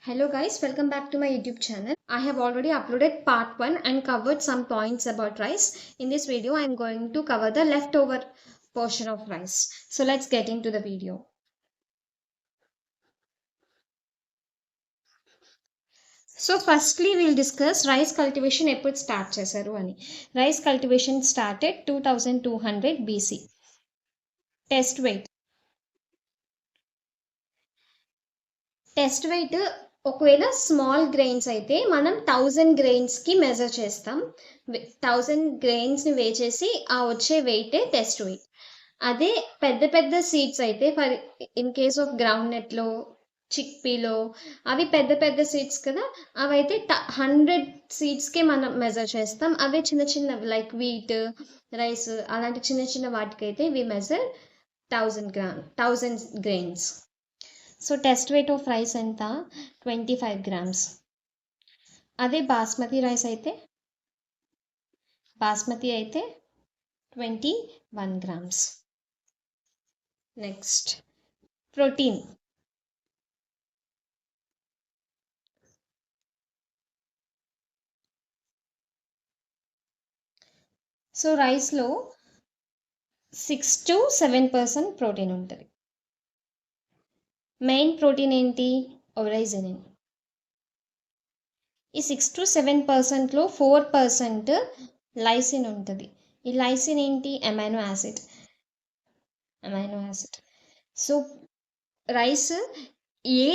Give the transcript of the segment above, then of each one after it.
Hello guys, welcome back to my YouTube channel. I have already uploaded part 1 and covered some points about rice. In this video, I am going to cover the leftover portion of rice. So let's get into the video. So firstly, we'll discuss rice cultivation ఎప్పుడు start చేశారు అని. Rice cultivation started 2200 BC. Test weight. Test weight ఒకవేళ small grains అయితే మనం 1000 గ్రెయిన్స్కి measure చేస్తాం. 1000 గ్రెయిన్స్ని వేచేసి ఆ వచ్చే వెయిటే test wait. అదే పెద్ద పెద్ద సీడ్స్ అయితే for in case of ground నెట్లో, చిక్పీలో అవి పెద్ద పెద్ద సీడ్స్ కదా, అవైతే 100 సీడ్స్కే మనం మెజర్ చేస్తాం. అవే చిన్న చిన్న లైక్ వీట్, రైస్ అలాంటి చిన్న చిన్న వాటికైతే we measure 1000 grains. So test weight of rice ఎంత? 25 grams. అదే బాస్మతి అయితే 21 grams. Next protein. సో రైస్లో 6 to 7% ప్రోటీన్ ఉంటుంది. మెయిన్ ప్రోటీన్ ఏంటి? ఒరైజినిన్. ఈ 6 to 7%లో 4% లైసిన్ ఉంటుంది. ఈ లైసిన్ ఏంటి? Amino acid. సో రైస్ ఏ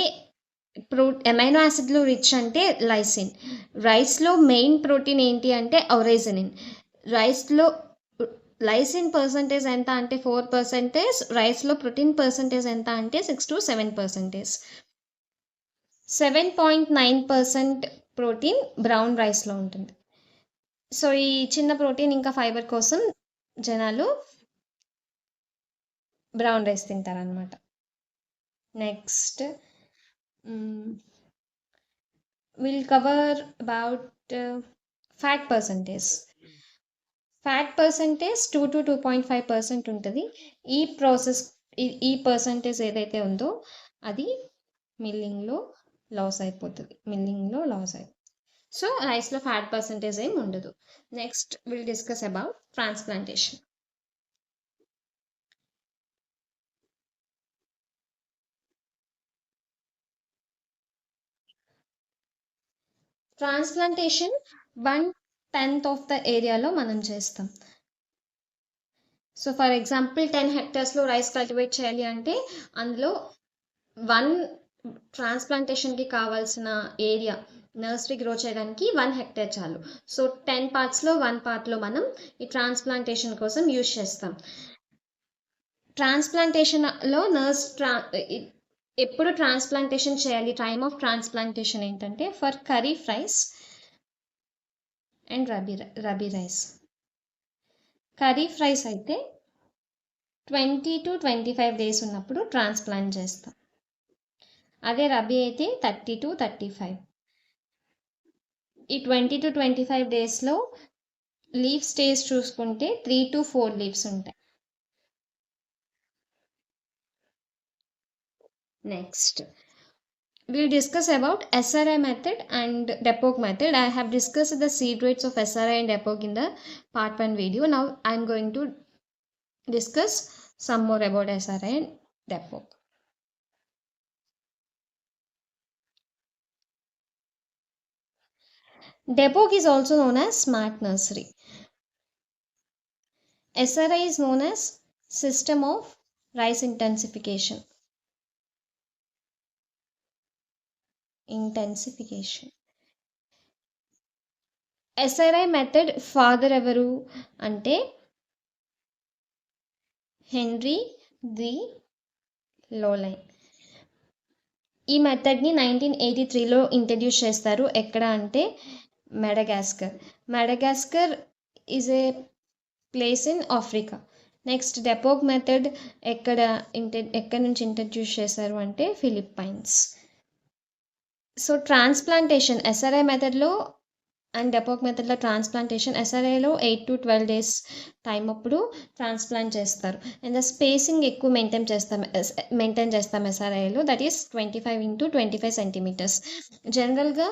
అమైనో యాసిడ్లో రిచ్ అంటే లైసిన్. రైస్లో మెయిన్ ప్రోటీన్ ఏంటి అంటే ఒరైజినిన్. రైస్లో లైసిన్ పర్సంటేజ్ ఎంత అంటే 4%, రైస్లో ప్రోటీన్ పర్సంటేజ్ ఎంత అంటే 6 to 7%. 7.9% ప్రోటీన్ బ్రౌన్ రైస్లో ఉంటుంది. సో ఈ చిన్న ప్రోటీన్ ఇంకా ఫైబర్ కోసం జనాలు బ్రౌన్ రైస్ తింటారనమాట. Next will cover about fat percentage. Fat percentage 2 to 2.5% ఉంటుంది. ఈ పర్సంటేజ్ ఏదైతే ఉందో అది మిల్లింగ్లో లాస్ అయిపోతుంది. సో రైస్లో ఫ్యాట్ పర్సంటేజ్ ఏం ఉండదు. Next will discuss about transplantation. Transplantation 1/10 of the ఏరియాలో మనం చేస్తాం. సో ఫర్ ఎగ్జాంపుల్ 10 hectaresలో రైస్ కల్టివేట్ చేయాలి అంటే అందులో 1 ట్రాన్స్ప్లాంటేషన్కి కావాల్సిన ఏరియా నర్సరీ గ్రో చేయడానికి 1 hectare చాలు. సో 10 partsలో 1 partలో మనం ఈ ట్రాన్స్ప్లాంటేషన్ కోసం యూజ్ చేస్తాం. ట్రాన్స్ప్లాంటేషన్లో ఎప్పుడు ట్రాన్స్ప్లాంటేషన్ చేయాలి? టైమ్ ఆఫ్ ట్రాన్స్ప్లాంటేషన్ ఏంటంటే for kharif rice and rabi rice. Kharif rice అయితే 20 to 25 days ఉన్నప్పుడు ట్రాన్స్ప్లాంట్ చేస్తాం. అదే రబీ అయితే 30 to 35. ఈ 20 to 25 daysలో లీవ్ స్టేజ్ చూసుకుంటే 3 to 4 leaves ఉంటాయి. Next we'll discuss about SRI method and Depok method. I have discussed the seed rates of SRI and Depok in the part 1 video. Now I am going to discuss some more about SRI and Depok. Depok is also known as smart nursery. SRI is known as system of rice intensification. SRI method father ఎవరు అంటే henry the లోలైన్. ఈ మెథడ్ని 1983లో introduce చేస్తారు. ఎక్కడ అంటే Madagascar is a place in Africa. Next dapog method ఎక్కడ నుంచి introduce చేశారు అంటే ఫిలిప్పైన్స్. సో ట్రాన్స్ప్లాంటేషన్ SRI మెథడ్లో అండ్ డెపోక్ మెథడ్లో ట్రాన్స్ప్లాంటేషన్ SRIలో 8 to 12 days టైం అప్పుడు ట్రాన్స్ప్లాంట్ చేస్తారు. అండ్ ద స్పేసింగ్ ఎక్కువ మెయింటైన్ చేస్తాం SRIలో, దట్ ఈస్ 25 into 25 centimeters. జనరల్గా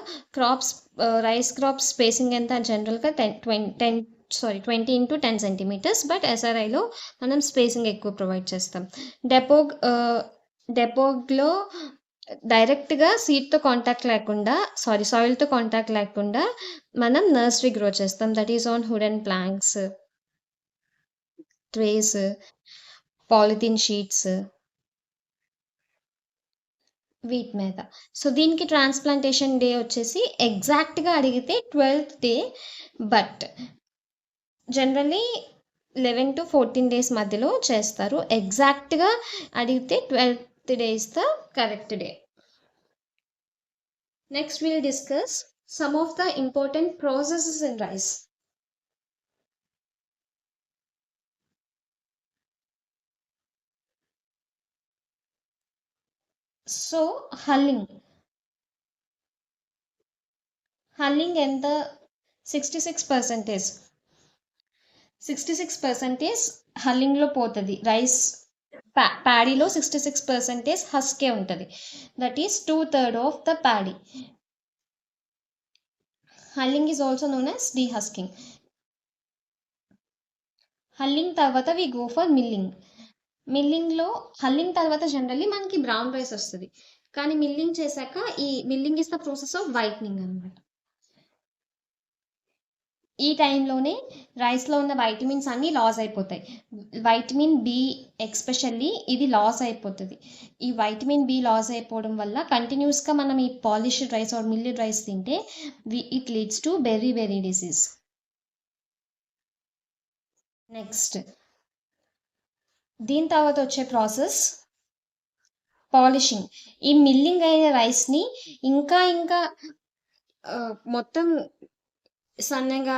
రైస్ క్రాప్స్ స్పేసింగ్ ఎంత జనరల్గా 20 into 10 centimeters, బట్ SRIలో మనం స్పేసింగ్ ఎక్కువ ప్రొవైడ్ చేస్తాం. డెపోగ్లో డైరెక్ట్గా సీడ్తో కాంటాక్ట్ లేకుండా సాయిల్తో కాంటాక్ట్ లేకుండా మనం నర్సరీ గ్రో చేస్తాం, that is on wooden planks, trace, polythene sheets, వీటి మీద. సో దీనికి ట్రాన్స్ప్లాంటేషన్ డే వచ్చేసి ఎగ్జాక్ట్గా అడిగితే 12th day, but generally 11 to 14 days మధ్యలో చేస్తారు. ఎగ్జాక్ట్గా అడిగితే 12th day is the correct day. Next we'll discuss some of the important processes in rice. So hulling ఎంత 66%. 66% హల్లింగ్లో పోతుంది. రైస్ ప్యాడీలో 66% హస్కే ఉంటుంది, that is 2/3 of the paddy. Hulling is also known as dehusking. Hulling తర్వాత we go for milling. మిల్లింగ్లో hulling తర్వాత generally మనకి brown rice వస్తుంది, కానీ మిల్లింగ్ చేశాక ఈ milling is the process of whitening అనమాట. ఈ టైంలోనే రైస్లో ఉన్న వైటమిన్స్ అన్నీ లాస్ అయిపోతాయి. వైటమిన్ బి ఎక్స్పెషల్లీ ఇది లాస్ అయిపోతుంది. ఈ వైటమిన్ బి లాస్ అయిపోవడం వల్ల కంటిన్యూస్గా మనం ఈ పాలిష్డ్ రైస్ ఆర్ మిల్లెడ్ రైస్ తింటే it leads to berry disease. Next దీని తర్వాత వచ్చే ప్రాసెస్ పాలిషింగ్. ఈ మిల్లింగ్ అయిన రైస్ని ఇంకా మొత్తం సన్నగా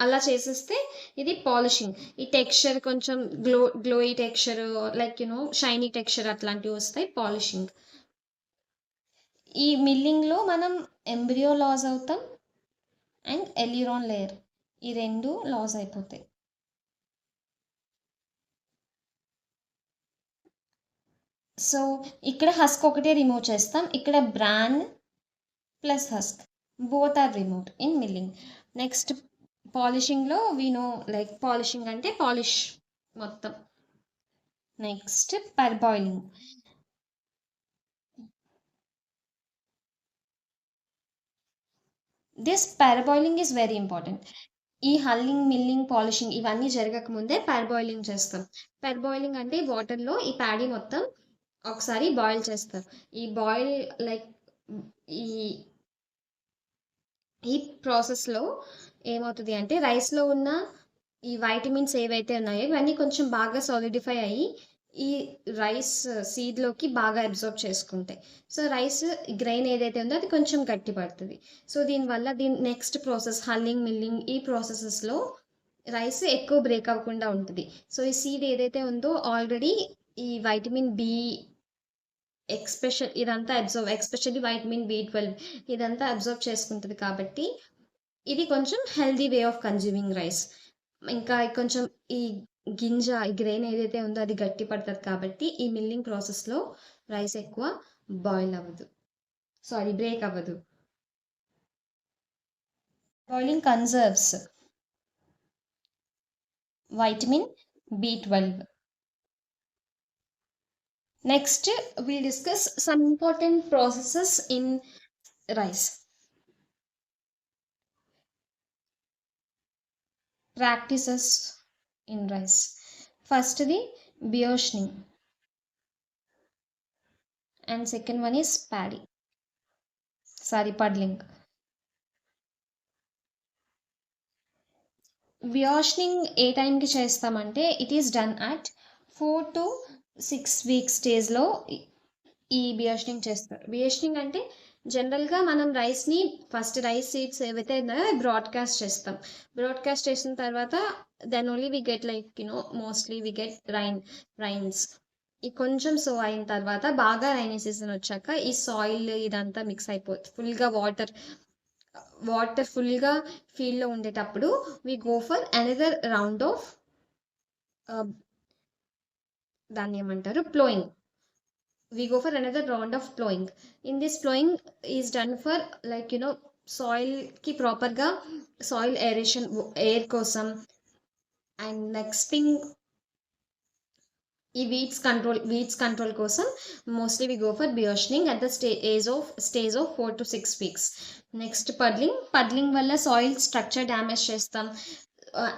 అలా చేసేస్తే ఇది పాలిషింగ్. ఈ టెక్స్చర్ కొంచెం glowy texture, like shiny texture అట్లాంటివి వస్తాయి, పాలిషింగ్. ఈ మిల్లింగ్లో మనం ఎంబ్రియో లాస్ అవుతాం అండ్ ఎలిరాన్ లేయర్, ఈ రెండు లాస్ అయిపోతాయి. సో ఇక్కడ హస్క్ ఒకటే రిమూవ్ చేస్తాం, ఇక్కడ bran plus husk both are removed in milling. Next పాలిషింగ్లో వీ నో లైక్ పాలిషింగ్ అంటే పాలిష్ మొత్తం. Next parboiling. This parboiling is very important. ఈ హల్లింగ్, మిల్లింగ్, పాలిషింగ్ ఇవన్నీ జరగకముందే పారాబాయిలింగ్ చేస్తాం. పారాబాయిలింగ్ అంటే వాటర్లో ఈ ప్యాడీ మొత్తం ఒకసారి బాయిల్ చేస్తారు. ఈ బాయిల్ లైక్ ఈ ప్రాసెస్లో ఏమవుతుంది అంటే రైస్లో ఉన్న ఈ వైటమిన్స్ ఏవైతే ఉన్నాయో ఇవన్నీ కొంచెం బాగా సాలిడిఫై అయ్యి ఈ రైస్ సీడ్లోకి బాగా అబ్జర్వ్ చేసుకుంటాయి. సో రైస్ గ్రెయిన్ ఏదైతే ఉందో అది కొంచెం గట్టి పడుతుంది. సో దీనివల్ల నెక్స్ట్ ప్రాసెస్ హల్లింగ్, మిల్లింగ్, ఈ ప్రాసెసెస్లో రైస్ ఎక్కువ బ్రేక్ అవ్వకుండా ఉంటుంది. సో ఈ సీడ్ ఏదైతే ఉందో ఆల్రెడీ ఈ వైటమిన్ బి ఇదంతా ఎస్పెషల్లీ వైటమిన్ B12 ఇదంతా అబ్జర్వ్ చేసుకుంటుంది, కాబట్టి ఇది కొంచెం healthy way of consuming rice. ఇంకా కొంచెం ఈ గింజ, ఈ గ్రెయిన్ ఏదైతే ఉందో అది గట్టి పడుతుంది, కాబట్టి ఈ మిల్లింగ్ ప్రాసెస్లో రైస్ ఎక్కువ బ్రేక్ అవ్వదు. Boiling conserves vitamin B12. Next, we'll discuss some important processes in rice. Practices in rice. First, the bioshning, and second one is puddling. Bioshning ఏ టైంకి చేస్తామంటే it is done at 4 to 6 weeks స్టేజ్లో ఈ బియోషనింగ్ చేస్తారు. బియోషనింగ్ అంటే జనరల్గా మనం రైస్ని ఫస్ట్ రైస్ సీడ్స్ ఏవైతే ఉన్నాయో బ్రాడ్కాస్ట్ చేస్తాం. బ్రాడ్కాస్ట్ చేసిన తర్వాత then only we get mostly we get rains. ఈ కొంచెం సో అయిన తర్వాత బాగా రైనీ సీజన్ వచ్చాక ఈ సాయిల్ ఇదంతా మిక్స్ అయిపోతుంది, ఫుల్గా వాటర్ ఫుల్గా ఫీల్డ్లో ఉండేటప్పుడు we go for another round of దాన్ని ఏమంటారు ploughing. We go for another round of plowing. In this plowing is done for like soil ki proper ga soil aeration air kosam. And next thing ఈ weeds control కోసం mostly we go for beotioning at the stage of 4 to 6 weeks. Next puddling వల్ల soil structure damage చేస్తాం.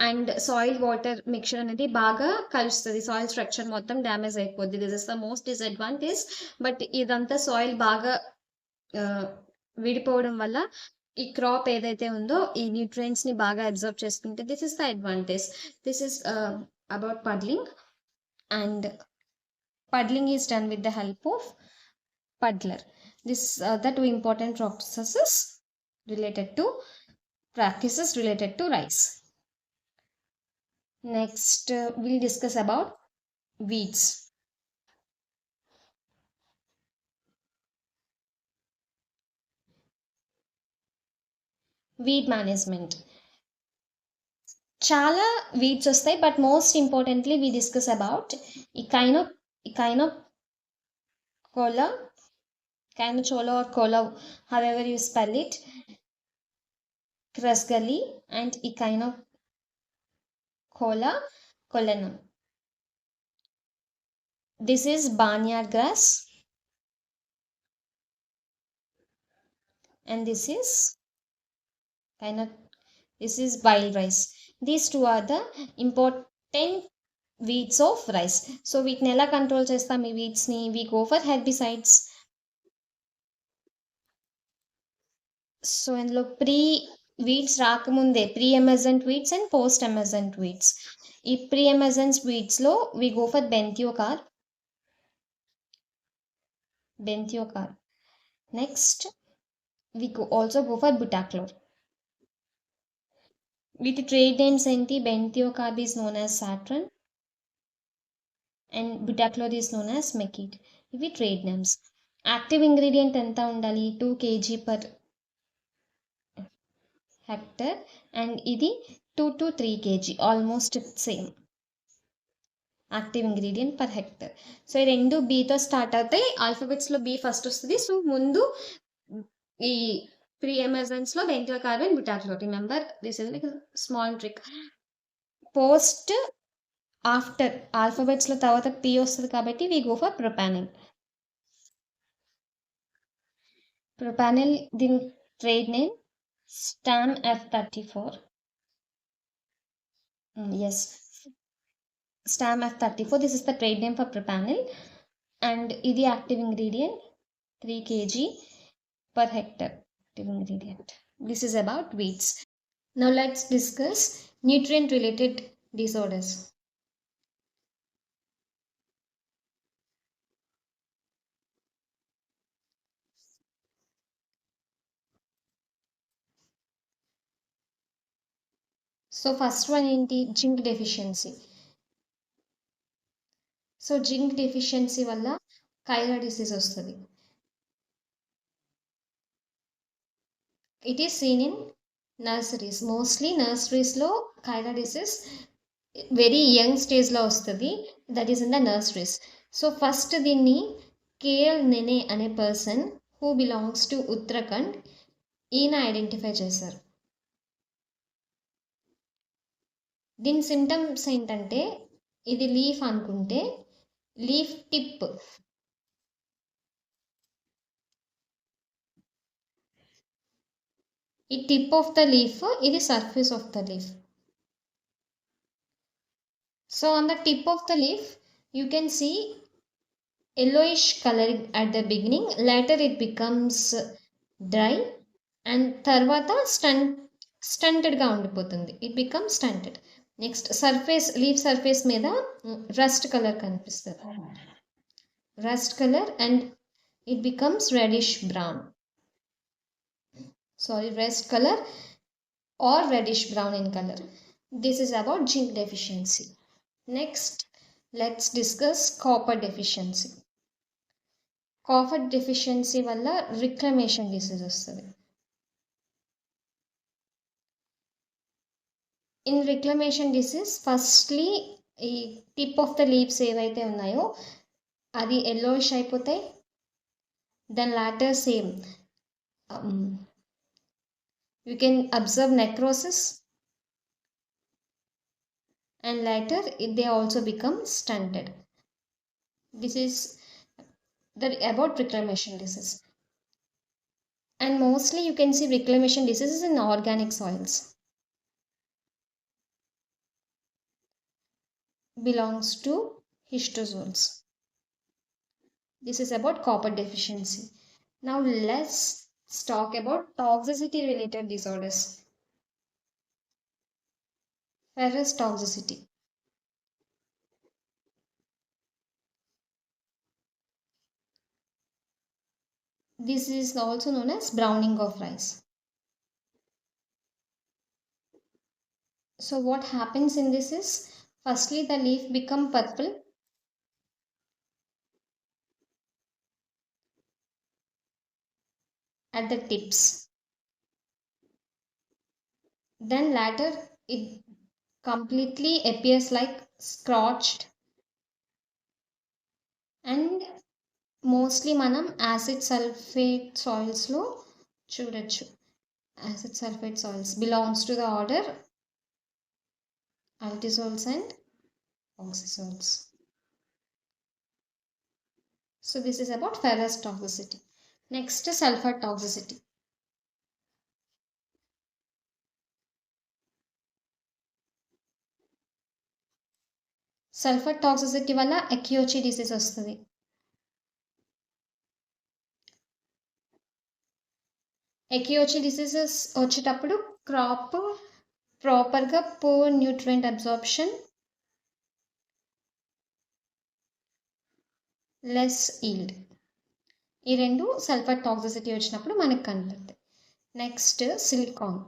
And soil water mixture అనేది బాగా కలుస్తుంది, soil structure మొత్తం damage అయిపోద్ది. This is the most disadvantage. But ఇదంతా soil బాగా విడిపోవడం వల్ల ఈ క్రాప్ ఏదైతే ఉందో ఈ న్యూట్రియంట్స్ ని బాగా అబ్జర్వ్ చేసుకుంటే this is the advantage. This is about puddling. And puddling is done with the help of puddler. This the two important practices related to rice. Next we'll discuss about weeds. Weed management. చాలా weeds వస్తాయి, but most importantly we discuss about echinochloa chola or kola, however you spell it, crasgali and echinocola colanum. This is barnyard grass and this is wild rice. These two are the important weeds of rice. So వీటిని ఎలా control చేస్తాం ఈ weeds ని? We go for herbicides. So ఇందులో weeds రాకముందే pre emergent weeds and post emergent weeds. ఈ pre emergent weeds లో we go for benthiocarb. Next we also go for butachlor. వీటి ట్రేడ్ నేమ్స్ ఏంటి? Benthiocarb is known as Saturn and butachlor is known as Machete. ఇవి trade names. Active ingredient ఎంత ఉండాలి? 2 kg per hectare and ఇది 2 to 3 kg, almost same active ingredient per hectare. So ఈ రెండు బీతో start అవుతాయి. ఆల్ఫాబెట్స్లో బి ఫస్ట్ వస్తుంది. సో ముందు ఈ ప్రీ ఎమర్జెన్స్ లో benthiocarb and butachlor. Remember this is like small trick. Post after alphabets లో తర్వాత పి వస్తుంది కాబట్టి వి గో ఫర్ ప్రొపానిల్. దీని trade name STAM F34. Yes, STAM F34. This is the trade name for propanil and ఇది active ingredient 3 kg per hectare. Active ingredient. This is about weeds. Now let's discuss nutrient related disorders. So first one ఏంటి? Zinc deficiency. So zinc deficiency వల్ల khaira disease వస్తుంది. It is seen in nurseries. Mostly నర్సరీస్లో khaira disease very young స్టేజ్లో వస్తుంది. That is in the nurseries. So first దీన్ని K L Nene అనే person who belongs to Uttarakhand ఈయన identify చేశారు. దీని సిమ్టమ్స్ ఏంటంటే ఇది లీఫ్ అనుకుంటే లీఫ్ టిప్ ఈ టిప్ ఆఫ్ ద లీఫ్, ఇది surface of the leaf. So on the tip of the leaf you can see yellowish color at the beginning, later it becomes dry and తర్వాత స్టంటెడ్గా ఉండిపోతుంది. It becomes stunted. Next leaf surface మీద rust colour కనిపిస్తుంది. Rust colour and it becomes reddish brown. rust color or reddish brown in color. This is about zinc deficiency. Next, let's discuss copper deficiency. Copper deficiency వల్ల reclamation disease వస్తుంది. In reclamation disease firstly ఈ tip of the leaves ఏవైతే ఉన్నాయో అది yellowish అయిపోతాయి. Then later same you can observe necrosis, and later they also become stunted. This is about reclamation disease, and mostly you can see reclamation diseases in organic soils. Belongs to histozoals. This is about copper deficiency. Now let's talk about toxicity related disorders. Ferrous toxicity. This is also known as browning of rice. So what happens in this is, firstly the leaf become purple, at the tips. Then later it completely appears like scorched, and mostly మనం acid sulphate సాయిల్స్లో చూడొచ్చు. Acid sulphate soils belongs to the order altisols and oxazoles. So this is about ferrous toxicity. Next, sulfur toxicity. Sulphur toxicity వల్ల akiochi disease వస్తుంది. Akiochi diseases వచ్చేటప్పుడు crop ప్రాపర్గా poor nutrient absorption, less yield, ఈ రెండు sulphur toxicity వచ్చినప్పుడు మనకు కనపడుతుంది. Next silicon.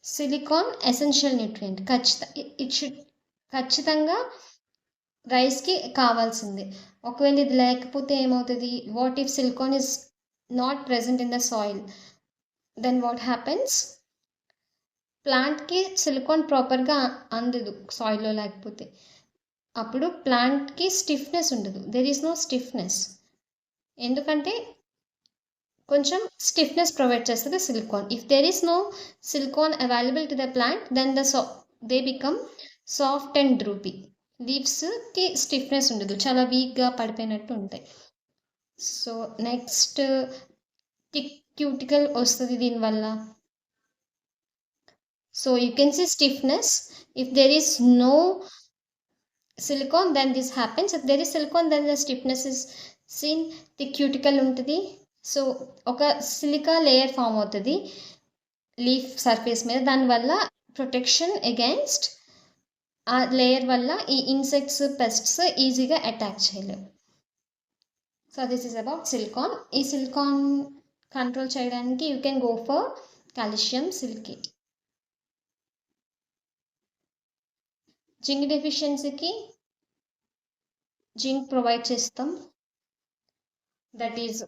Silicon essential nutrient, ఖచ్చితంగా రైస్కి కావాల్సిందే. ఒకవేళ ఇది లేకపోతే ఏమవుతుంది, what if silicon is not present in the soil, then what happens, ప్లాంట్కి సిలికాన్ ప్రాపర్గా అందదు సాయిల్లో లేకపోతే. అప్పుడు ప్లాంట్కి స్టిఫ్నెస్ ఉండదు, దెర్ ఈస్ నో స్టిఫ్నెస్. ఎందుకంటే కొంచెం స్టిఫ్నెస్ ప్రొవైడ్ చేస్తుంది silicon. If there is no silicon available to the plant, then they become soft and droopy. లీవ్స్కి స్టిఫ్నెస్ ఉండదు, చాలా వీక్గా పడిపోయినట్టు ఉంటాయి. సో నెక్స్ట్ థిక్ క్యూటికల్ వస్తుంది దీనివల్ల. So you can see stiffness. If there is no silicon, then this happens. If there is silicon, then the stiffness is seen, the cuticle ఉంటుంది. So ఒక silica layer form అవుతుంది leaf surface మీద, దానివల్ల protection against ఆ layer వల్ల ఈ insects pests ఈజీగా attack చేయలేవు. So this is about silicon. ఈ సిలికాన్ కంట్రోల్ చేయడానికి you can go for calcium silicate. Zinc డెఫిషియన్సీకి జింక్ ప్రొవైడ్ చేస్తాం, that is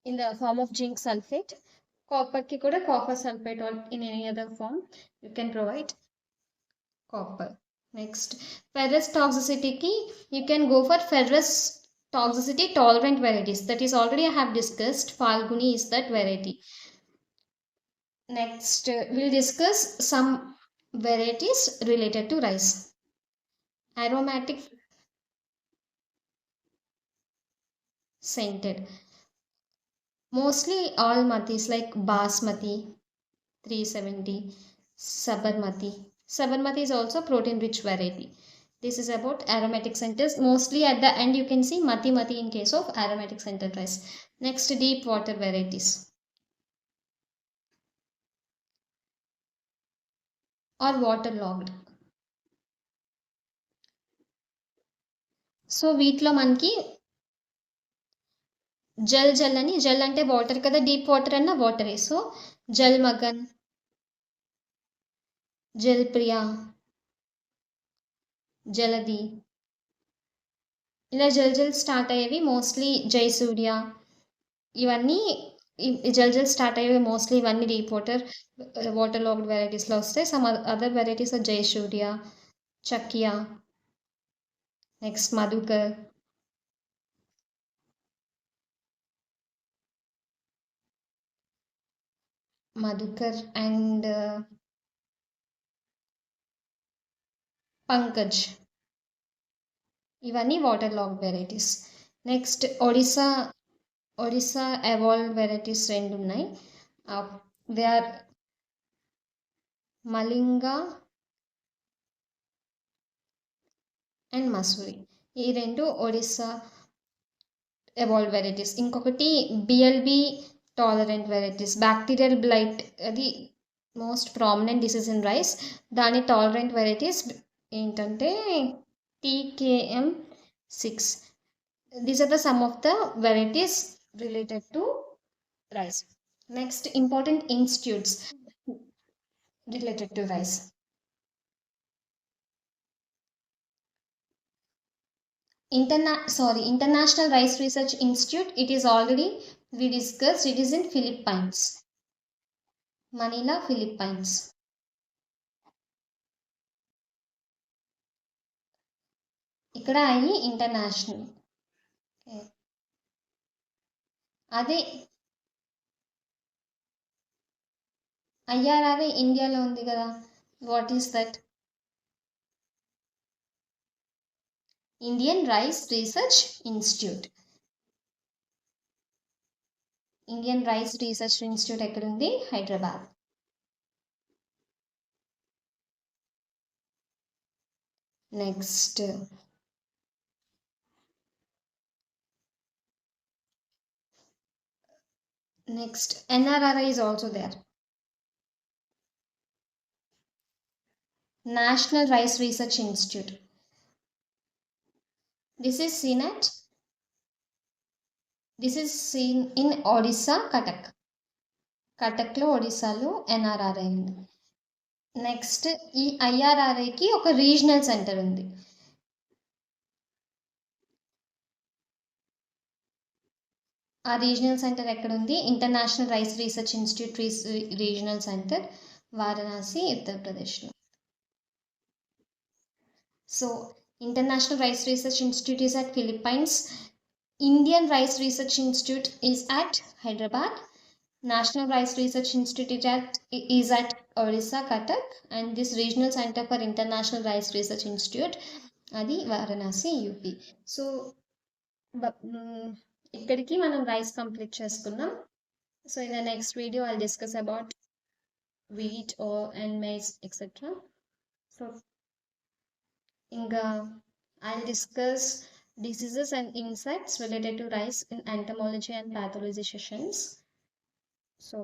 in the form of zinc sulphate. కాపర్కి కూడా copper sulphate or in any other form you can provide copper. Next ferrous టాక్సిసిటీకి you can go for ferrous toxicity tolerant varieties, that is already I have discussed. Falguni is that variety. Next we'll discuss some varieties related to rice. Aromatic scented, mostly all matis like basmati 370, sabarmati is also protein rich variety. This is about aromatic centers. Mostly at the end you can see mati in case of aromatic centered rice. Next, deep water varieties or waterlogged. So వీటిలో మనకి జల్ అని, జల్ అంటే water కదా, deep water అన్న వాటరే. So Jalmagna, Jalpriya, Jaladhi, ఇలా Jal start అయ్యేవి mostly Jayasurya, ఇవన్నీ జల్ స్టార్ట్ అయ్యేవి మోస్ట్లీ ఇవన్నీ డీప్ వాటర్ లాగ్డ్ వెరైటీస్లో వస్తాయి. Some other varieties Jayasurya, Chakia, next Madhukar, and Pankaj, ఇవన్నీ water log varieties. Next Odisha evolve varieties రెండు ఉన్నాయి. They are Malinga and Masuri. ఈ రెండు ఒడిస్సా ఎవాల్వ్ వెరైటీస్. ఇంకొకటి BLB tolerant varieties. Bacterial blight అది most prominent disease in rice. దాని టాలరెంట్ వెరైటీస్ ఏంటంటే TKM6. These are the some of the varieties related to rice. Next, important institutes related to rice. International Rice Research Institute. It is already we discussed. It is in Philippines, Manila, Philippines. ఇక్కడ అయ్యి international. అదే IRRA ఇండియాలో ఉంది కదా. What is that? Indian rice research institute. Indian rice research institute ఎక్కడుంది? Hyderabad. Next NRRI is also there. National Rice Research Institute. This is seen in Odisha, Cuttack. Cuttackలో ఒడిస్సాలో NRRI ఉంది. నెక్స్ట్ ఈ IRRAకి ఒక రీజనల్ సెంటర్ ఉంది. ఆ రీజనల్ సెంటర్ ఎక్కడుంది? International rice research institute regional centre, Varanasi, ఉత్తరప్రదేశ్లో. So International Rice Research Institute is at Philippines. Indian Rice Research Institute is at Hyderabad. National Rice Research Institute is at Odisha, Cuttack, and this regional center for International Rice Research Institute adi Varanasi, UP. So ఇక్కడికి మనం rice complete చేసుకున్నాం. So in the next video I'll discuss about wheat and maize etc. So ఇంకా I'll discuss diseases and insects related to rice in entomology and pathology sessions. So